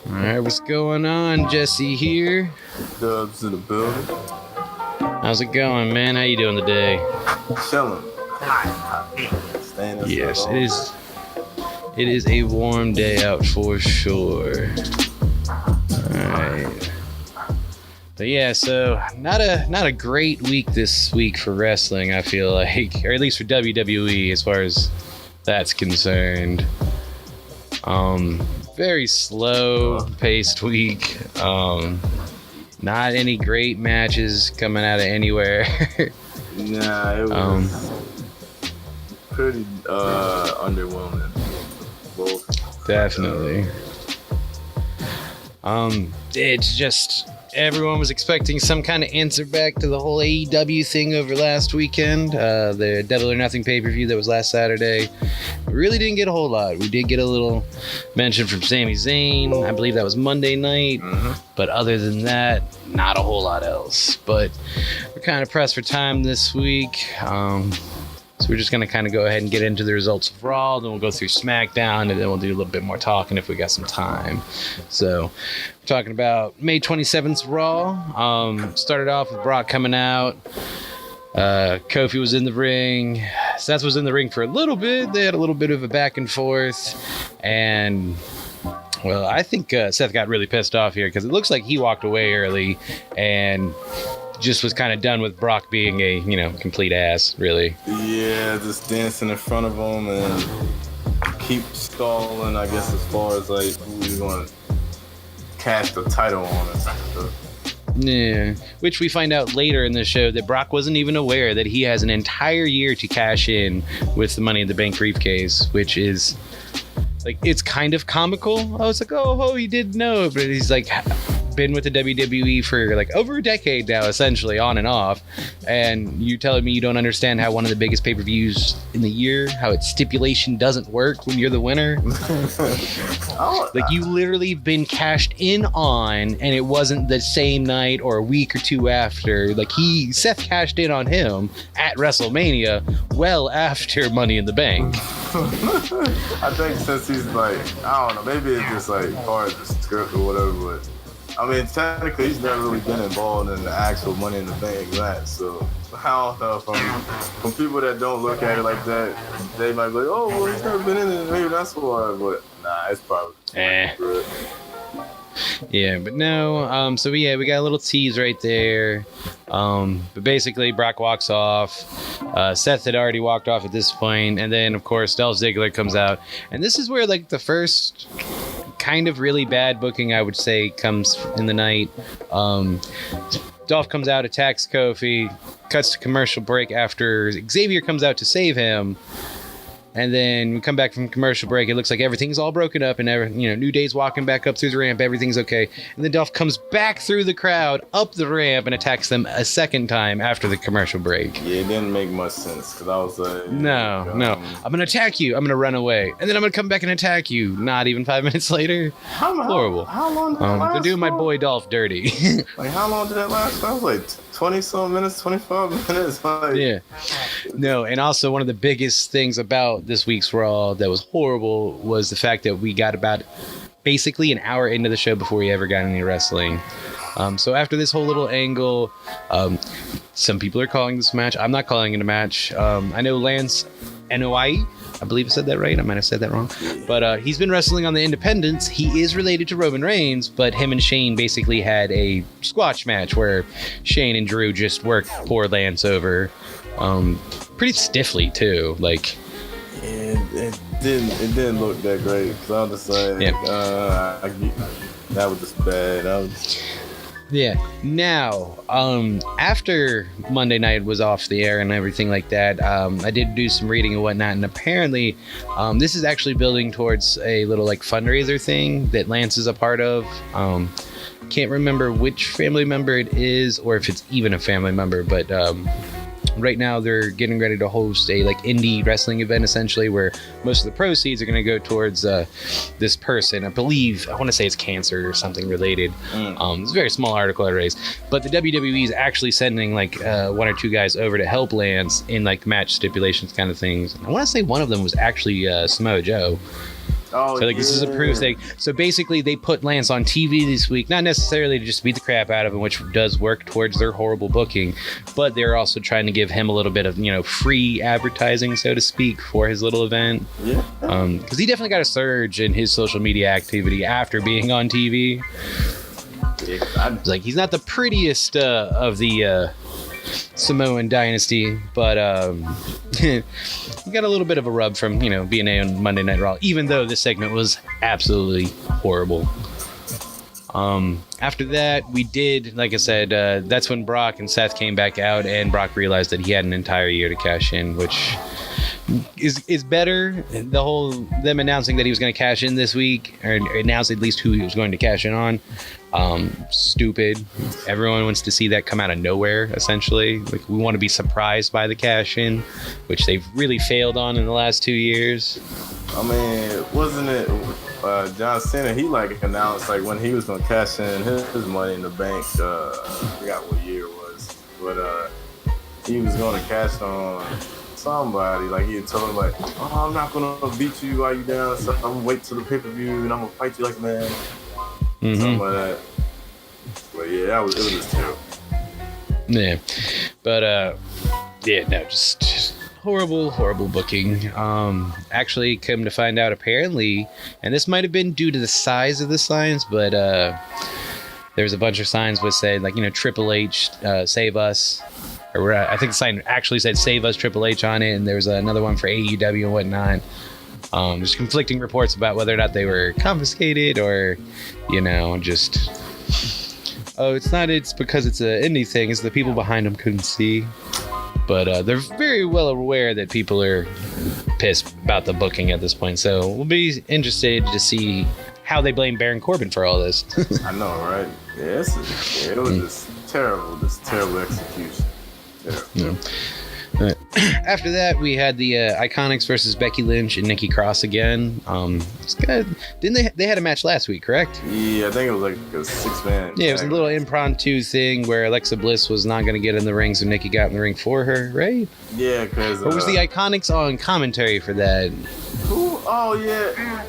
Alright, what's going on? Jesse here. Dubs in the building. How's it going, man? How you doing today? Chilling. Yes, it is a warm day out for sure. Alright. But yeah, so not a great week this week for wrestling, I feel like. Or at least for WWE as far as that's concerned. Very slow paced week. Not any great matches coming out of anywhere. Nah, it was pretty underwhelming. Both. Definitely. It's just everyone was expecting some kind of answer back to the whole AEW thing over last weekend. The Double or Nothing pay-per-view that was last Saturday. We really didn't get a whole lot. We did get a little mention from Sami Zayn. I believe that was Monday night. But other than that, not a whole lot else. But we're kind of pressed for time this week. So we're just going to kind of go ahead and get into the results of Raw, then we'll go through SmackDown, and then we'll do a little bit more talking if we got some time. So we're talking about May 27th Raw. Started off with Brock coming out. Kofi was in the ring. Seth was in the ring for a little bit. They had a little bit of a back and forth. And, well, I think Seth got really pissed off here because it looks like he walked away early and just was kind of done with Brock being a, complete ass, really. Yeah, just dancing in front of him and keep stalling, I guess, as far as, like, who he's going to cast the title on and stuff. Yeah, which we find out later in the show that Brock wasn't even aware that he has an entire year to cash in with the Money in the Bank briefcase, which is, like, it's kind of comical. I was like, oh, he didn't know, but he's like been with the WWE for like over a decade now, essentially, on and off, and you telling me you don't understand how one of the biggest pay-per-views in the year, how its stipulation doesn't work when you're the winner? Like, you literally been cashed in on, and it wasn't the same night or a week or two after. Like, Seth cashed in on him at WrestleMania well after Money in the Bank. I think since he's like, I don't know, maybe it's just like part of the script or whatever, but I mean, technically, he's never really been involved in the actual Money in the Bank match, so I don't know. From people that don't look at it like that, they might be like, oh, well, he's never been in it, maybe that's why, but nah, it's probably good. Yeah, but no, so yeah, we got a little tease right there. But basically, Brock walks off. Seth had already walked off at this point, and then, of course, Dolph Ziggler comes out. And this is where, like, the first kind of really bad booking, I would say, comes in the night. Dolph comes out, attacks Kofi, cuts to commercial break after Xavier comes out to save him. And then we come back from commercial break. It looks like everything's all broken up, and New Day's walking back up through the ramp. Everything's okay. And then Dolph comes back through the crowd, up the ramp, and attacks them a second time after the commercial break. Yeah, it didn't make much sense because I was like, no. I'm gonna attack you. I'm gonna run away, and then I'm gonna come back and attack you. Not even 5 minutes later. Horrible. How long did that last? They're doing my boy Dolph dirty. Like, how long did that last? I was like 20-some minutes, 25 minutes. Like, yeah. No, and also one of the biggest things about this week's Raw that was horrible was the fact that we got about basically an hour into the show before we ever got any wrestling. So after this whole little angle, some people are calling this a match. I'm not calling it a match. I know Lance Anoa'i, I believe I said that right. I might have said that wrong. But he's been wrestling on the Independents. He is related to Roman Reigns, but him and Shane basically had a squash match where Shane and Drew just worked poor Lance over. Pretty stiffly, too. Like, it didn't look that great. Cause I was just like, that was just bad. Yeah. Now, after Monday night was off the air and everything like that, I did do some reading and whatnot, and apparently, this is actually building towards a little like fundraiser thing that Lance is a part of. Can't remember which family member it is, or if it's even a family member, but right now they're getting ready to host a like indie wrestling event, essentially, where most of the proceeds are going to go towards this person. I want to say it's cancer or something related. It's a very small article I raised, but the WWE is actually sending like one or two guys over to help Lance in like match stipulations kind of things. I want to say one of them was actually Samoa Joe. Oh, so like this is a proof thing. So basically they put Lance on TV this week, not necessarily to just beat the crap out of him, which does work towards their horrible booking, but they're also trying to give him a little bit of, free advertising, so to speak, for his little event. Yeah. Because he definitely got a surge in his social media activity after being on TV. Yeah, like he's not the prettiest of the Samoan dynasty, but he got a little bit of a rub from being on Monday Night Raw, even though this segment was absolutely horrible. After that, we did, like I said, that's when Brock and Seth came back out, and Brock realized that he had an entire year to cash in, which is better. The whole them announcing that he was going to cash in this week, or announce at least who he was going to cash in on. Stupid. Everyone wants to see that come out of nowhere, essentially. Like, we want to be surprised by the cash in, which they've really failed on in the last 2 years. I mean, wasn't it John Cena? He announced when he was gonna cash in his money in the bank. I forgot what year it was, but he was gonna cash on somebody. He had told him oh, I'm not gonna beat you while you down. So I'm gonna wait till the pay-per-view and I'm gonna fight you like a man. Something like that. But yeah, it was just terrible. Yeah, but just horrible booking. Actually, come to find out, apparently, and this might have been due to the size of the signs, but there's a bunch of signs which said Triple H, save us. Or I think the sign actually said "Save Us, Triple H" on it, and there was another one for AEW and whatnot. There's conflicting reports about whether or not they were confiscated or, just, it's because it's an indie thing. It's the people behind them couldn't see. But they're very well aware that people are pissed about the booking at this point. So we'll be interested to see how they blame Baron Corbin for all this. I know, right? Yeah, it was just terrible execution. Yeah. After that, we had the Iconics versus Becky Lynch and Nikki Cross again. It's good. Didn't they had a match last week, correct? Yeah, I think it was a 6-man. Yeah, it was a little impromptu thing where Alexa Bliss was not going to get in the ring, so Nikki got in the ring for her, right? Yeah, because... Or was the Iconics on commentary for that? Who? Oh, yeah.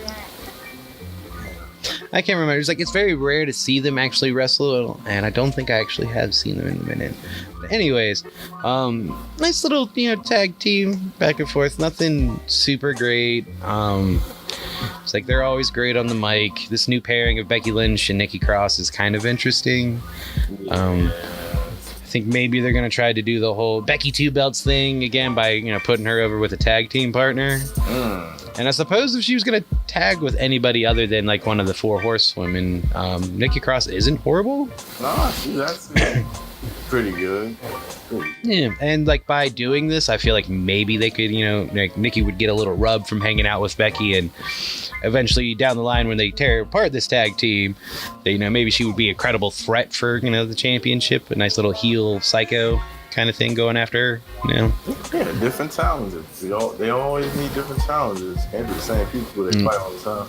I can't remember. It's very rare to see them actually wrestle, and I don't think I actually have seen them in a minute. But anyways, nice little tag team back and forth. Nothing super great. It's they're always great on the mic. This new pairing of Becky Lynch and Nikki Cross is kind of interesting. I think maybe they're gonna try to do the whole Becky 2 belts thing again by putting her over with a tag team partner. And I suppose if she was gonna tag with anybody other than one of the 4 horsewomen, Nikki Cross isn't horrible. No, that's pretty good. Yeah, and by doing this, I feel like maybe they could, Nikki would get a little rub from hanging out with Becky, and eventually down the line when they tear apart this tag team, they, maybe she would be a credible threat for the championship, a nice little heel psycho kind of thing going after her. Yeah, different challenges. They always need different challenges. Can't be the same people they fight all the time.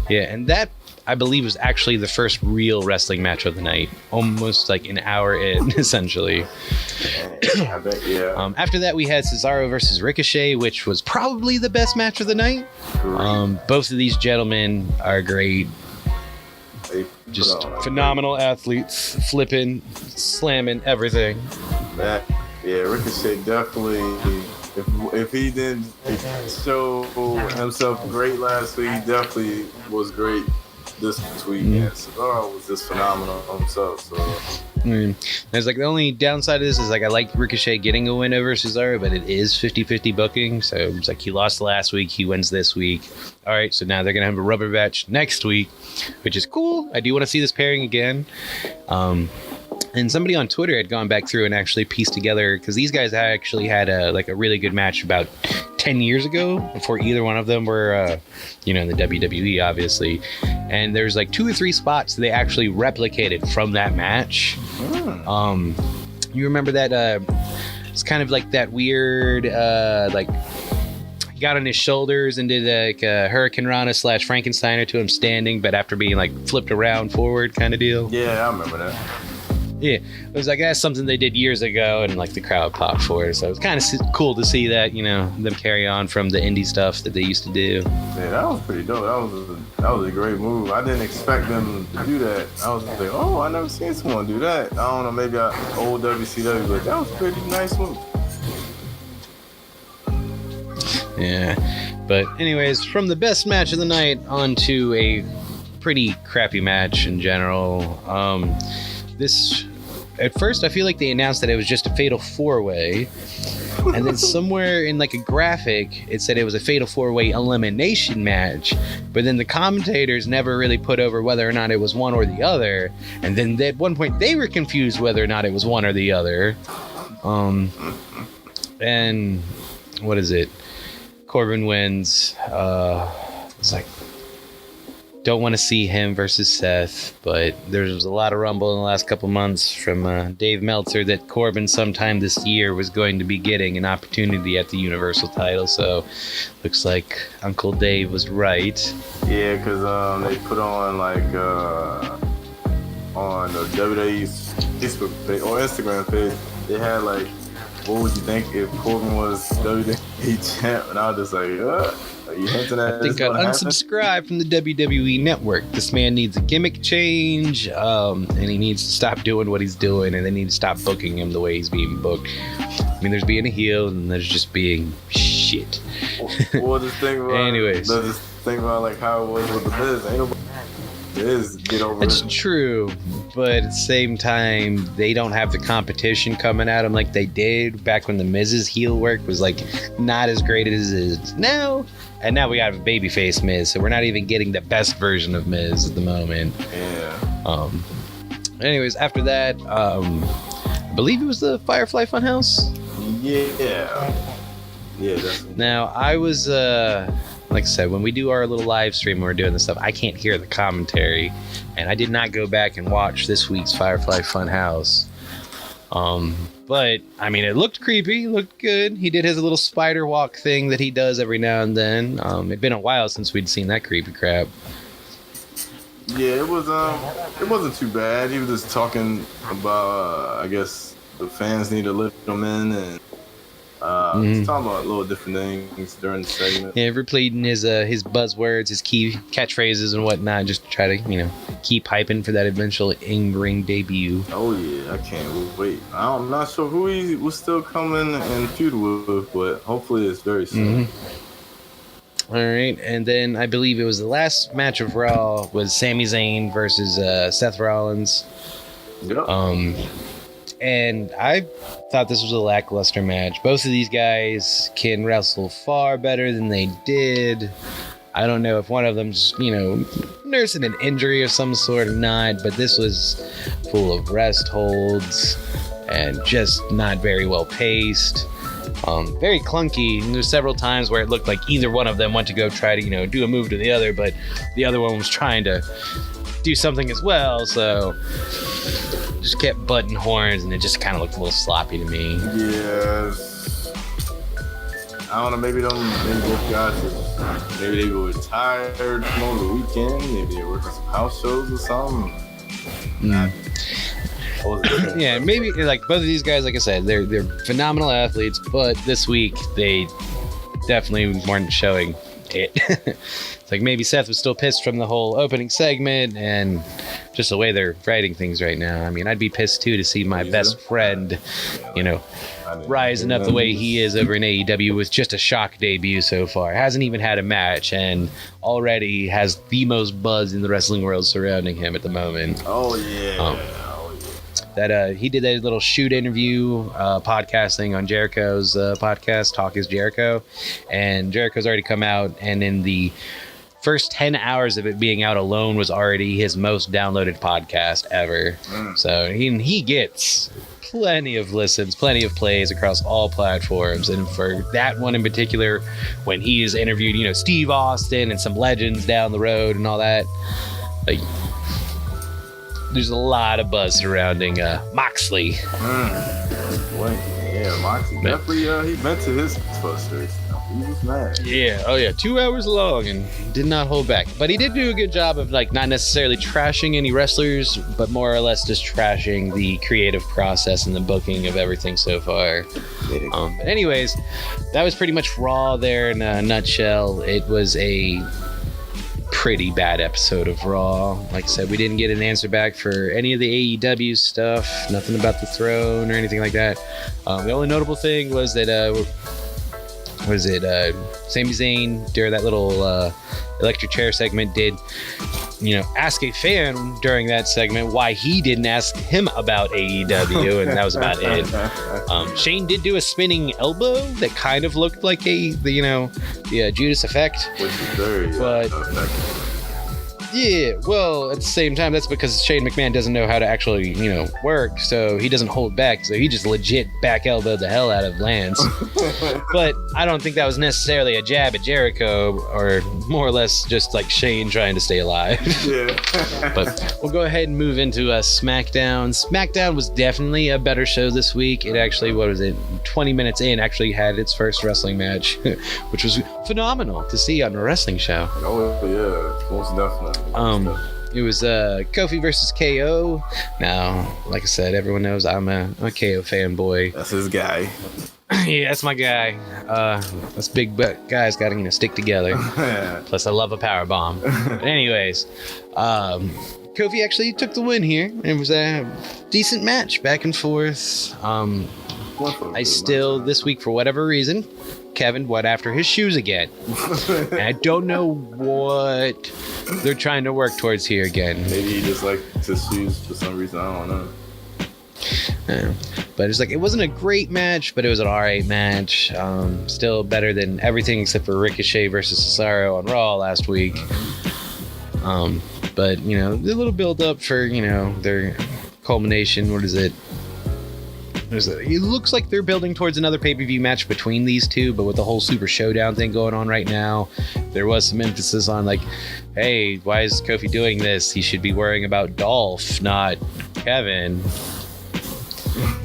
Yeah, and that, I believe, was actually the first real wrestling match of the night. Almost an hour in, essentially. I bet, yeah. After that, we had Cesaro versus Ricochet, which was probably the best match of the night. Both of these gentlemen are great. Just phenomenal athletes, flipping, slamming, everything. Ricochet definitely... If he didn't show himself great last week, he definitely was great this week. And Cesaro was just phenomenal himself. So there's the only downside of this is I like Ricochet getting a win over Cesaro, but it is 50-50 booking. So it's he lost last week, he wins this week. All right, so now they're gonna have a rubber match next week, which is cool. I do want to see this pairing again. And somebody on Twitter had gone back through and actually pieced together, because these guys actually had a really good match about 10 years ago before either one of them were, in the WWE, obviously. And there's 2 or 3 spots they actually replicated from that match. You remember that It's kind of like that weird, like, he got on his shoulders and did like a Hurricane Rana / Frankensteiner to him standing, but after being like flipped around forward kind of deal. Yeah, I remember that. Yeah, it was like, that's something they did years ago, and like the crowd popped for it. So it was kind of cool to see that, you know, them carry on from the indie stuff that they used to do. Yeah, that was pretty dope. That was a great move. I didn't expect them to do that. I was like, oh, I never seen someone do that. I don't know, maybe old WCW, but that was a pretty nice move. Yeah, but anyways, from the best match of the night on to a pretty crappy match in general. This, at first, I feel like they announced that it was just a fatal 4-way, and then somewhere in like a graphic, it said it was a fatal 4-way elimination match. But then the commentators never really put over whether or not it was one or the other, and then at one point they were confused whether or not it was one or the other. And what is it? Corbin wins. It's like, don't want to see him versus Seth, but there was a lot of rumble in the last couple months from Dave Meltzer that Corbin sometime this year was going to be getting an opportunity at the Universal title. So looks like Uncle Dave was right. Yeah, because they put on like on the WWE's Facebook page or Instagram page, they had like, what would you think if Corbin was WWE champ? And I was just like, are you hinting at I think I'd unsubscribe from the WWE network. This man needs a gimmick change, and he needs to stop doing what he's doing, and they need to stop booking him the way he's being booked. I mean, there's being a heel, and there's just being shit. Well, just think about, anyways, just think about like how it was with the Miz. Ain't nobody Miz get over it's it. true, but at the same time, they don't have the competition coming at them like they did back when the Miz's heel work was like not as great as it is now. And now we have a babyface Miz, so we're not even getting the best version of Miz at the moment. Yeah. Anyways, after that, I believe it was the Firefly Funhouse. Yeah. Yeah. That's... Now, I was, like I said, when we do our little live stream when we're doing this stuff, I can't hear the commentary, and I did not go back and watch this week's Firefly Funhouse. But I mean, it looked creepy, looked good. He did his little spider walk thing that he does every now and then. It'd been a while since we'd seen that creepy crap. Yeah, it wasn't too bad. He was just talking about, I guess the fans need to lift him in, and just talking about little different things during the segment. Yeah, repeating his buzzwords, his key catchphrases and whatnot, just to try to, you know, keep hyping for that eventual in-ring debut. Oh yeah, I can't wait. I'm not sure who he was still coming and feud with, but hopefully it's very soon. All right, and then I believe it was the last match of Raw was Sami Zayn versus Seth Rollins. Yep. And I thought this was a lackluster match. Both of these guys can wrestle far better than they did. I don't know if one of them's, you know, nursing an injury of some sort or not, but this was full of rest holds and just not very well paced. Very clunky. And there's several times where it looked like either one of them went to go try to, you know, do a move to the other, but the other one was trying to do something as well, so just kept butting horns, and it just kind of looked a little sloppy to me. Yeah. I don't know, maybe both guys, maybe they were tired from over the weekend, maybe they were working some house shows or something. Yeah, maybe like both of these guys, like I said, they're phenomenal athletes, but this week they definitely weren't showing it. It's like maybe Seth was still pissed from the whole opening segment and just the way they're writing things right now. I mean, I'd be pissed too to see my best friend, you know, rising up the way he is over in AEW with just a shock debut so far. Hasn't even had a match and already has the most buzz in the wrestling world surrounding him at the moment. Oh yeah. That he did that little shoot interview podcast thing on Jericho's podcast, Talk is Jericho, and Jericho's already come out, and in the first 10 hours of it being out alone was already his most downloaded podcast ever. So he gets plenty of listens, plenty of plays across all platforms, and for that one in particular, when he has interviewed, you know, Steve Austin and some legends down the road and all that, like, there's a lot of buzz surrounding Moxley. Yeah, Moxley definitely he vented his frustration. He was mad. Yeah, oh yeah, 2 hours long and did not hold back. But he did do a good job of like not necessarily trashing any wrestlers, but more or less just trashing the creative process and the booking of everything so far. But anyways, that was pretty much Raw there in a nutshell. It was a pretty bad episode of Raw. Like I said, we didn't get an answer back for any of the AEW stuff, nothing about the throne or anything like that. The only notable thing was that Sami Zayn during that little electric chair segment did, ask a fan during that segment why he didn't ask him about AEW, and that was about it. Shane did do a spinning elbow that kind of looked like the Judas effect, which is very effective. Yeah, well, at the same time, that's because Shane McMahon doesn't know how to actually, work, so he doesn't hold back, so he just legit back elbowed the hell out of Lance. But I don't think that was necessarily a jab at Jericho, or more or less just like Shane trying to stay alive. Yeah. But we'll go ahead and move into SmackDown. SmackDown was definitely a better show this week. It actually, 20 minutes in, actually had its first wrestling match, which was phenomenal to see on a wrestling show. Oh, yeah, most definitely. It was Kofi versus KO. Now, like I said, everyone knows I'm a KO fanboy. That's his guy. Yeah, that's my guy. Us big guys got to stick together. Plus, I love a power bomb. But anyways, Kofi actually took the win here. It was a decent match, back and forth. I still, this week, for whatever reason, Kevin went after his shoes again. And I don't know what they're trying to work towards here again. Maybe he just liked his shoes for some reason. I don't know. But it's like, it wasn't a great match, but it was an alright match. Still better than everything except for Ricochet versus Cesaro on Raw last week. But, a little build up for, their culmination. What is it? It looks like they're building towards another pay-per-view match between these two, but with the whole Super Showdown thing going on right now, there was some emphasis on like, hey, why is Kofi doing this? He should be worrying about Dolph, not Kevin.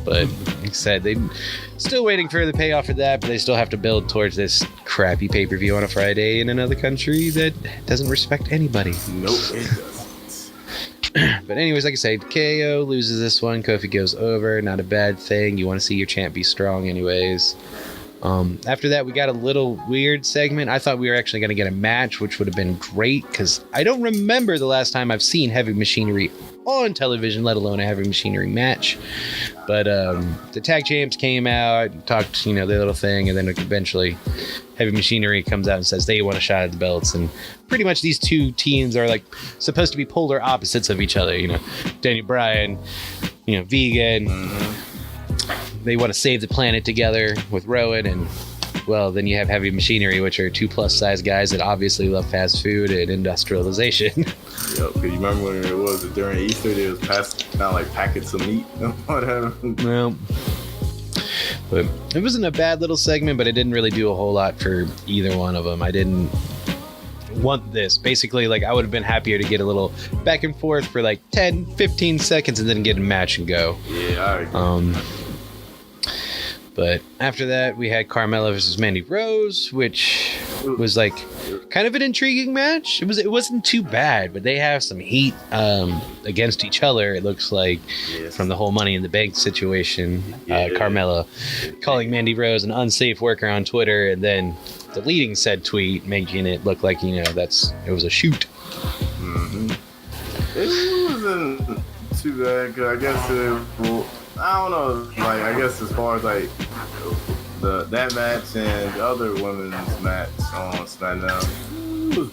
But like I said, they're still waiting for the payoff for that, but they still have to build towards this crappy pay-per-view on a Friday in another country that doesn't respect anybody. Nope, it doesn't. But anyways, like I said, KO loses this one. Kofi goes over. Not a bad thing. You want to see your champ be strong anyways. After that, we got a little weird segment. I thought we were actually going to get a match, which would have been great, because I don't remember the last time I've seen Heavy Machinery on television, let alone a Heavy Machinery match. But the tag champs came out, talked, their little thing, and then eventually Heavy Machinery comes out and says they want a shot at the belts. And pretty much these two teams are like supposed to be polar opposites of each other. Daniel Bryan, vegan. Mm-hmm. They want to save the planet together with Rowan, and well, then you have Heavy Machinery, which are 2+ size guys that obviously love fast food and industrialization. Yep, because you remember when it was during Easter, they was passing out like packets of meat and whatever. Well, but it wasn't a bad little segment, but it didn't really do a whole lot for either one of them. I didn't want this. Basically, like, I would have been happier to get a little back and forth for like 10-15 seconds and then get a match and go. Yeah, I agree. But after that, we had Carmella versus Mandy Rose, which was like kind of an intriguing match. It wasn't too bad, but they have some heat against each other. It looks like from the whole Money in the Bank situation. Carmella calling Mandy Rose an unsafe worker on Twitter, and then deleting said tweet, making it look like it was a shoot. Mm-hmm. It wasn't too bad, 'cause I guess I don't know. Like, I guess as far as like that match and the other women's match on SmackDown,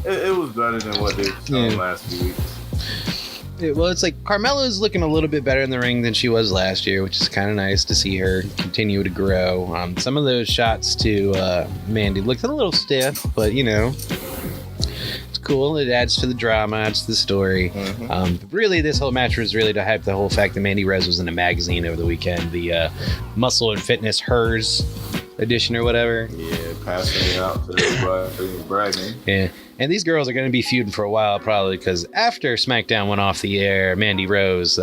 it was better than what they've shown last few weeks. Well, it's like Carmella's looking a little bit better in the ring than she was last year, which is kind of nice to see her continue to grow. Some of those shots to Mandy looked a little stiff, but it's cool. It adds to the drama, adds to the story. Mm-hmm. Really, this whole match was really to hype the whole fact that Mandy Rose was in a magazine over the weekend, the Muscle and Fitness Hers edition or whatever. Yeah, passing it out to everybody, bragging. Yeah, And these girls are going to be feuding for a while, probably, because after SmackDown went off the air, Mandy Rose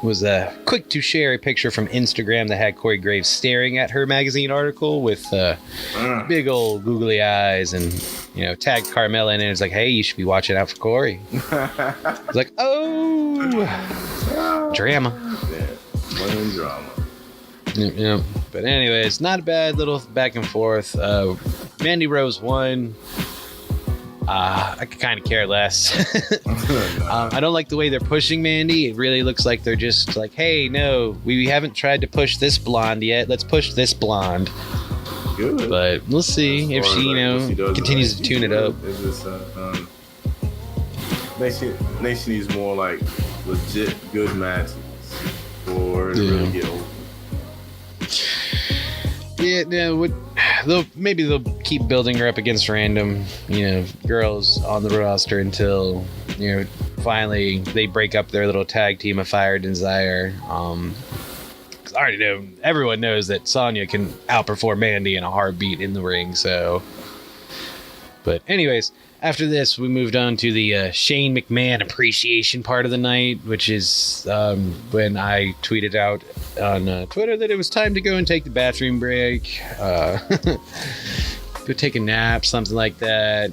was quick to share a picture from Instagram that had Corey Graves staring at her magazine article with big old googly eyes, and tagged Carmella in it. It's like, hey, you should be watching out for Corey. It's like, oh, drama. Yeah, drama. Yeah. But anyways, not a bad little back and forth. Mandy Rose won. I could kind of care less. I don't like the way they're pushing Mandy. It really looks like they're just like, hey, no, we haven't tried to push this blonde yet. Let's push this blonde. Good. But we'll see if she, continues to tune it up. Nation needs more like legit good matches for to really get over. Yeah, no, maybe they'll keep building her up against random, girls on the roster until, finally they break up their little tag team of Fire and Desire. 'Cause I already know, everyone knows that Sonya can outperform Mandy in a heartbeat in the ring, so. But anyways, after this, we moved on to the Shane McMahon appreciation part of the night, which is when I tweeted out on Twitter that it was time to go and take the bathroom break, go take a nap, something like that.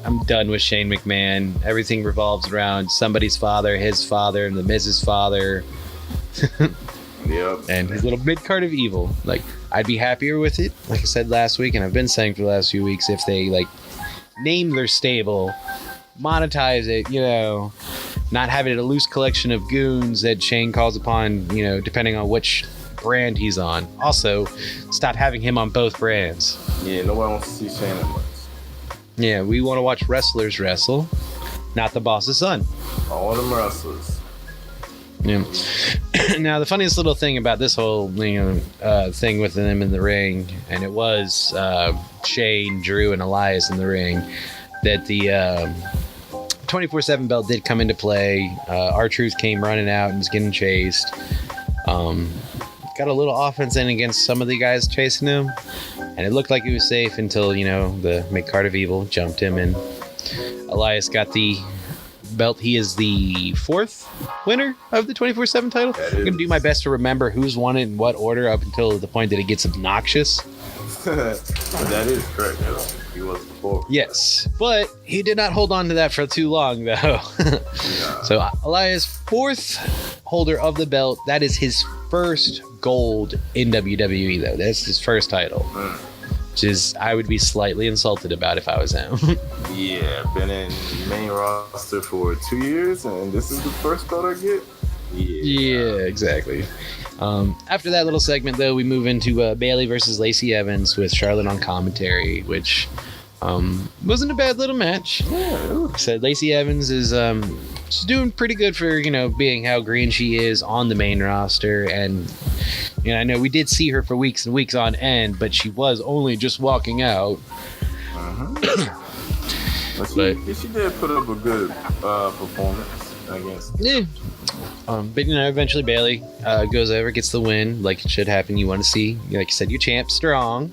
I'm done with Shane McMahon. Everything revolves around somebody's father, his father, and the Miz's father. Yep. And his little mid-card of evil. Like, I'd be happier with it, like I said last week, and I've been saying for the last few weeks, if they, name their stable, monetize it, not have it a loose collection of goons that Shane calls upon, depending on which brand he's on. Also, stop having him on both brands. Yeah, nobody wants to see Shane that much. Yeah, we want to watch wrestlers wrestle, not the boss's son. All them wrestlers. Yeah. Now, the funniest little thing about this whole thing with them in the ring, and it was Shane, Drew, and Elias in the ring, that the 24/7 belt did come into play. R-Truth came running out and was getting chased. Got a little offense in against some of the guys chasing him, and it looked like he was safe until, the mid-card of evil jumped him, and Elias got the belt. He is the 4th winner of the 24/7 title. I'm going to do my best to remember who's won it in what order up until the point that it gets obnoxious. But that is correct. He was the 4th. Yes, but he did not hold on to that for too long, though. So Elias, 4th holder of the belt. That is his first gold in WWE, though. That's his first title. Which is, I would be slightly insulted about if I was him. Yeah, been in main roster for 2 years, and this is the first belt I get. Yeah, exactly. After that little segment, though, we move into Bayley versus Lacey Evans with Charlotte on commentary, which wasn't a bad little match. Yeah. Said Lacey Evans is she's doing pretty good for being how green she is on the main roster, and I know we did see her for weeks and weeks on end, but she was only just walking out. But she did put up a good performance, I guess. Yeah. But eventually Bayley goes over, gets the win, like it should happen. You want to see, like you said, your champ strong.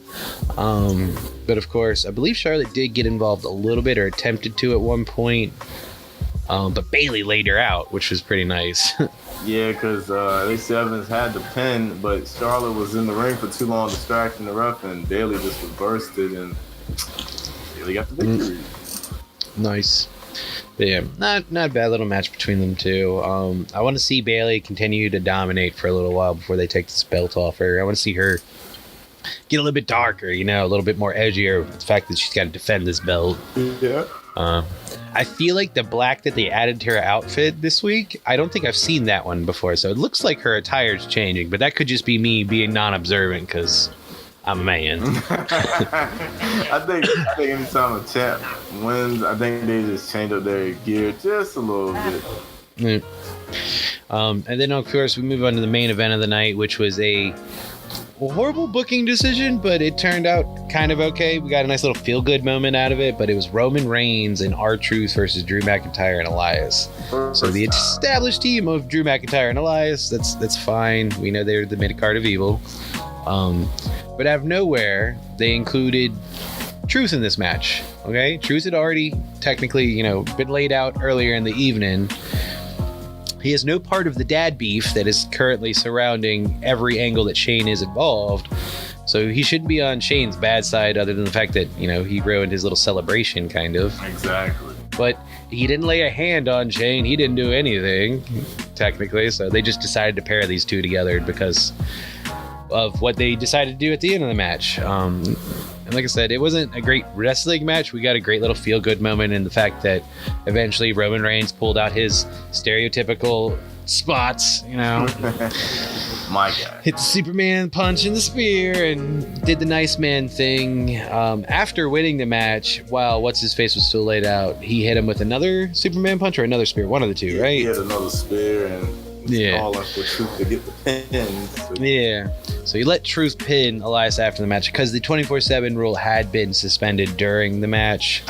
But of course, I believe Charlotte did get involved a little bit, or attempted to at one point. But Bayley laid her out, which was pretty nice. Yeah, because Lacey Evans had the pin, but Charlotte was in the ring for too long, distracting the ref, and Bayley just reversed it, and Bayley got the victory. Nice. But yeah, not a bad little match between them two. I want to see Bayley continue to dominate for a little while before they take this belt off her. I want to see her get a little bit darker, a little bit more edgier with the fact that she's got to defend this belt. Yeah. I feel like the black that they added to her outfit this week, I don't think I've seen that one before, so it looks like her attire's changing, but that could just be me being non-observant because I'm a man. I think anytime a champ wins, I think they just change up their gear just a little bit. Yeah. And then, of course, we move on to the main event of the night, which was a horrible booking decision, but it turned out kind of okay. We got a nice little feel-good moment out of it, but it was Roman Reigns and R-Truth versus Drew McIntyre and Elias. So the established team of Drew McIntyre and Elias, that's fine. We know they're the mid-card of evil. But out of nowhere, they included Truth in this match. Okay, Truth had already technically, been laid out earlier in the evening. He has no part of the dad beef that is currently surrounding every angle that Shane is involved. So he shouldn't be on Shane's bad side, other than the fact that, he ruined his little celebration, kind of. Exactly. But he didn't lay a hand on Shane. He didn't do anything, technically. So they just decided to pair these two together because of what they decided to do at the end of the match. And like I said, it wasn't a great wrestling match. We got a great little feel-good moment in the fact that eventually Roman Reigns pulled out his stereotypical spots, My guy. hit the Superman punch and the spear and did the nice man thing. After winning the match, while what's-his-face was still laid out, he hit him with another Superman punch or another spear, one of the two, right? He had another spear and calling for Truth to get the pin. Yeah. So he let Truth pin Elias after the match because the 24/7 rule had been suspended during the match.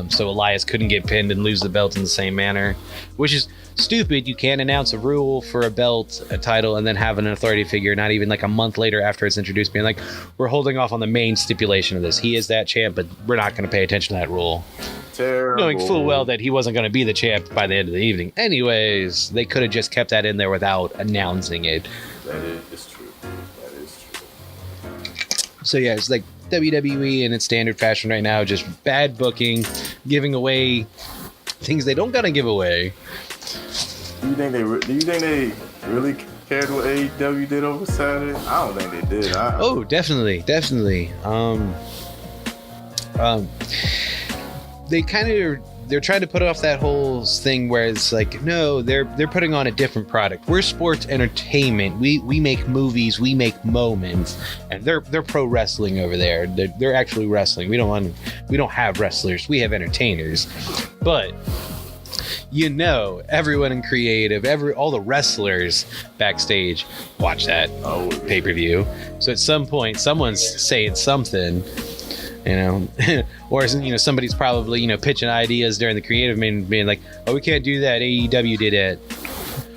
So Elias couldn't get pinned and lose the belt in the same manner, which is stupid. You can't announce a rule for a belt, a title, and then have an authority figure not even like a month later after it's introduced being like, we're holding off on the main stipulation of this. He is that champ, but we're not going to pay attention to that rule. Terrible. Knowing full well that he wasn't going to be the champ by the end of the evening. Anyways, they could have just kept that in there without announcing it. That is true. That is true. So yeah, it's like WWE in its standard fashion right now, just bad booking, giving away things they don't gotta give away. Do you think they really cared what AEW did over Saturday? I don't think they did. Oh, definitely. They're trying to put off that whole thing where it's like, no, they're putting on a different product. We're sports entertainment. We make movies, we make moments, and they're pro wrestling over there. They're actually wrestling. We don't have wrestlers. We have entertainers. But everyone in creative, all the wrestlers backstage watch that pay-per-view. So at some point, someone's saying something. Or somebody's probably pitching ideas during the creative meeting, being like, oh, we can't do that, AEW did it.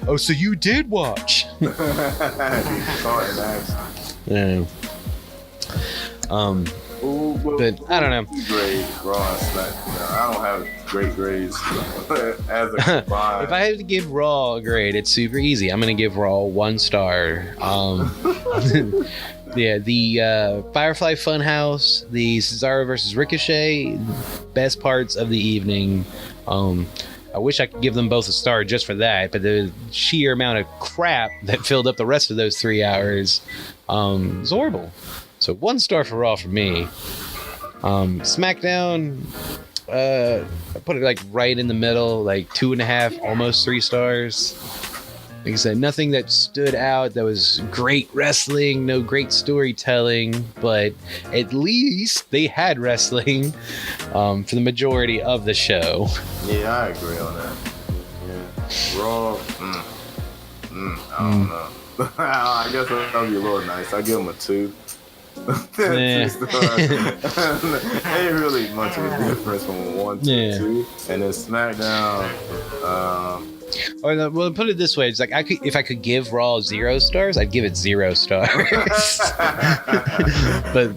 Oh, so you did watch. Yeah. But I don't know. Grade Raw and SmackDown. I don't have great grades as a combined. If I had to give Raw a grade, it's super easy. I'm gonna give Raw 1 star. Yeah, the Firefly Funhouse, the Cesaro versus Ricochet, best parts of the evening. I wish I could give them both a star just for that, but the sheer amount of crap that filled up the rest of those 3 hours was horrible. So 1 star for Raw for me. SmackDown, I put it like right in the middle, like 2.5, almost 3 stars. Like I said, nothing that stood out that was great wrestling, no great storytelling, but at least they had wrestling for the majority of the show. Yeah, I agree on that. Yeah. Raw, I don't know. I guess that'll be a little nice. I give them a 2. 2 stars. Ain't really much of a difference from 1 to 2. And then SmackDown, well, put it this way: it's like if I could give Raw 0 stars, I'd give it 0 stars. But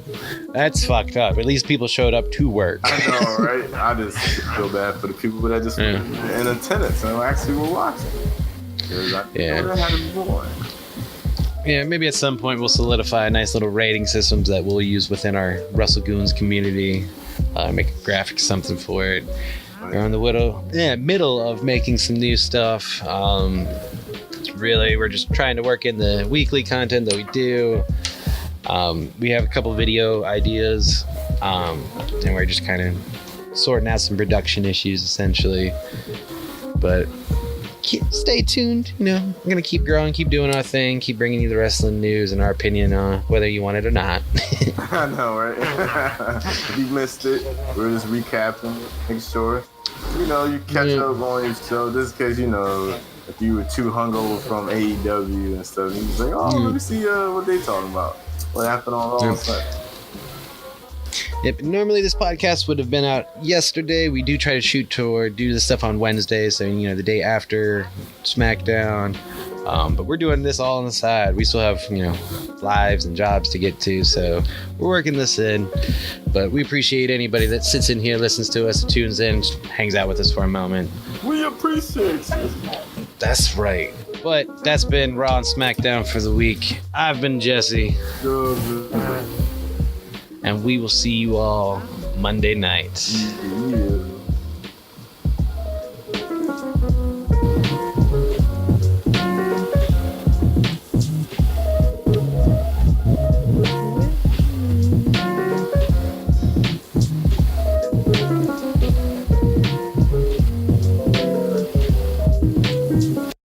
that's fucked up. At least people showed up to work. I know, right? I just feel bad for the people that just in attendance and actually were watching. Yeah, maybe at some point we'll solidify a nice little rating systems that we'll use within our WrestleGoons community. Make a graphic something for it. We're in the middle of making some new stuff. Really, we're just trying to work in the weekly content that we do. We have a couple video ideas, and we're just kind of sorting out some production issues, essentially. But stay tuned. I'm gonna keep growing, keep doing our thing, keep bringing you the wrestling news and our opinion on whether you want it or not. I know, right? If you missed it, we're just recapping, making sure you catch up on your show. Just in case if you were too hungover from AEW and stuff, you just like, let me see what they talking about. What happened on Raw and stuff. Yep. Normally this podcast would have been out yesterday. We do try to shoot toward do this stuff on Wednesday, so the day after SmackDown. But we're doing this all on the side. We still have lives and jobs to get to, so we're working this in. But we appreciate anybody that sits in here, listens to us, tunes in, hangs out with us for a moment. We appreciate you. That's right. But that's been Raw and SmackDown for the week. I've been Jesse. Good. And we will see you all Monday night. Yeah.